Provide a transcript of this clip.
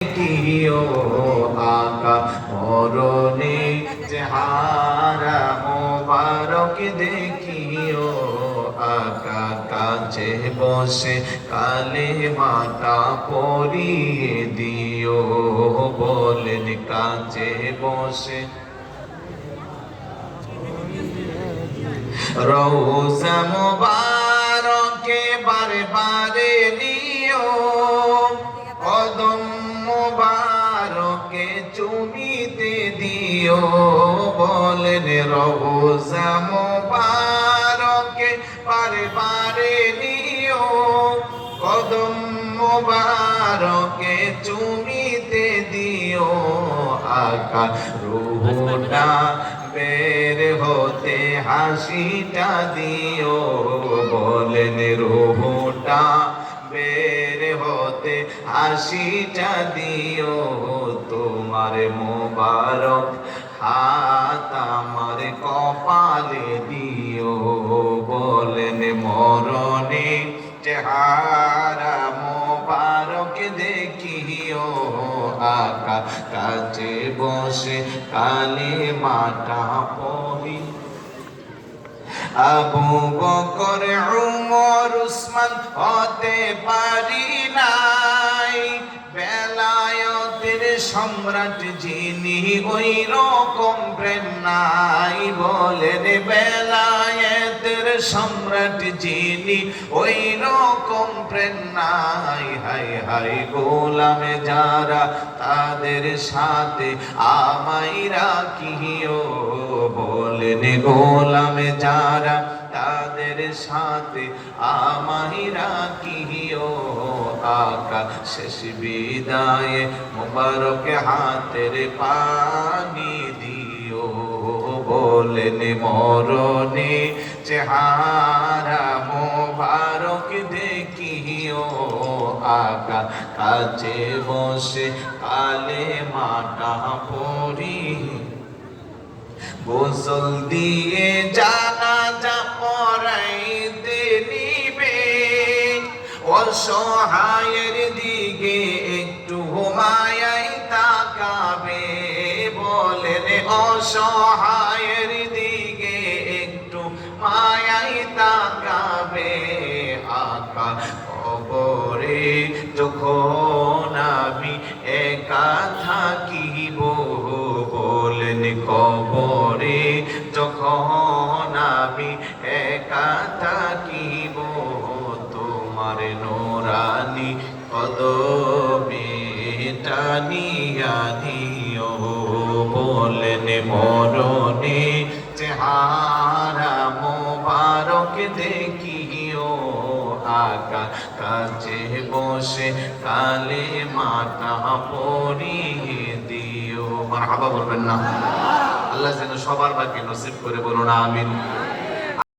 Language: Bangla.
কিও আকা মরণে চেহারা মোবারক দেখিও আকা কাছে বসে কালেমাটা পড়িয়ে দিও বলেন কাছে বসে রওজা মুবারকে বারে বারে নিও কদম মুবারকে চুমিতে দিও বলেন রওজা মুবারকে বারে বারে নিও কদম মুবারকে চুমিতে দিও আকা রুহটা বের হতে হাসিটা দিও বলেন রুহটা বের হতে হাসিটা দিও তোমার মোবারক হাত আমার কপালে দিও বলেন মরণে চেহারা মোবারক দেখিও আকা কাছে বসে কালেমাটা পড়ি আবু বকর উমর উসমান হতে পারি নাই বেলায়েতের সম্রাট যিনি ওই রকম প্রেম নাই বলেন বেলায়েতের সম্রাট যিনি ওই রকম প্রেম নাই হাই হাই গোলামে যারা তাদের সাথে আমায় রাখিও বলেন গোলামে যারা তাদের সাথে আমায় রাখিও আকা শেষ বিদায়ে মুবারক হাতের পানি দিও বলেন মরণে চেহারা মুবারক দেখিও আকা কাছে বসে কালেমাটা পড়ি গোসল দিয়ে জানাজা পড়াইতে নিবে অসহায়ের দিকে একটু মায়াই তাকাবে বলেন অসহায়ের দিকে একটু মায়াই তাকাবে আকা কবরে যখন আমি একা থাকিব বলেন কবরে যখন আমি একা থাকিব তোমার নোরানি কদমে টানিয়া দিও বলেন মরণে চেহারা মোবারক দেখিও আকা কাছে বসে কালেমাটা পড়িয়ে দিও মারহাবা বলবেন না আল্লাহ যেন সবার বাকি নসিব করে বলুন আমিন।